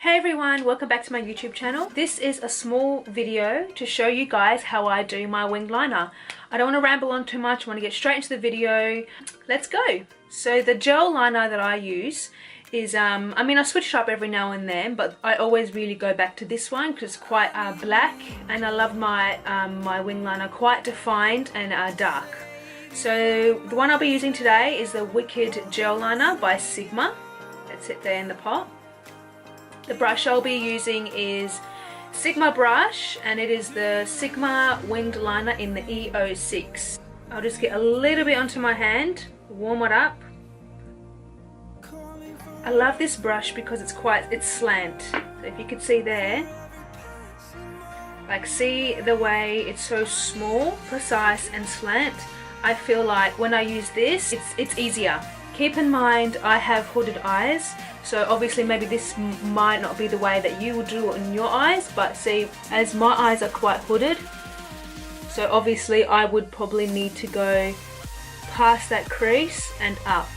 Hey everyone, welcome back to my YouTube channel. This is a small video to show you guys how I do my winged liner. I don't want to ramble on too much, I want to get straight into the video. Let's go. So the gel liner that I use is, I switch it up every now and then, but I always really go back to this one because it's quite black, and I love my, my winged liner quite defined and dark. So the one I'll be using today is the Wicked Gel Liner by Sigma. That's it there in the pot. The brush I'll be using is Sigma brush, and it is the Sigma winged liner in the E06. I'll just get a little bit onto my hand, warm it up. I love this brush because it's slant. So if you could see there, like see the way it's so small, precise and slant. I feel like when I use this, it's easier. Keep in mind I have hooded eyes, so obviously maybe this might not be the way that you would do it in your eyes, but see, as my eyes are quite hooded, so obviously I would probably need to go past that crease and up.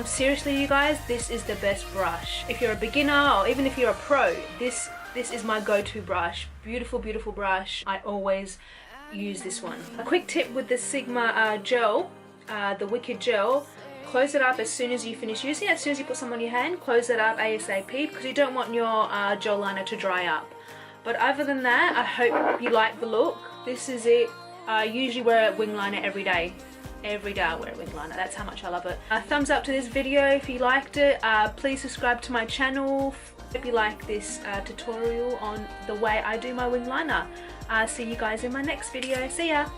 Seriously you guys, this is the best brush. If you're a beginner or even if you're a pro, this is my go-to brush. Beautiful, beautiful brush. I always use this one. A quick tip with the Sigma gel, the Wicked Gel, close it up as soon as you finish using it. As soon as you put some on your hand, close it up ASAP because you don't want your gel liner to dry up. But other than that, I hope you like the look. This is it. I usually wear a wing liner every day. Every day I wear a wing liner. That's how much I love it. Thumbs up to this video if you liked it. Please subscribe to my channel if you like this tutorial on the way I do my wing liner. See you guys in my next video. See ya!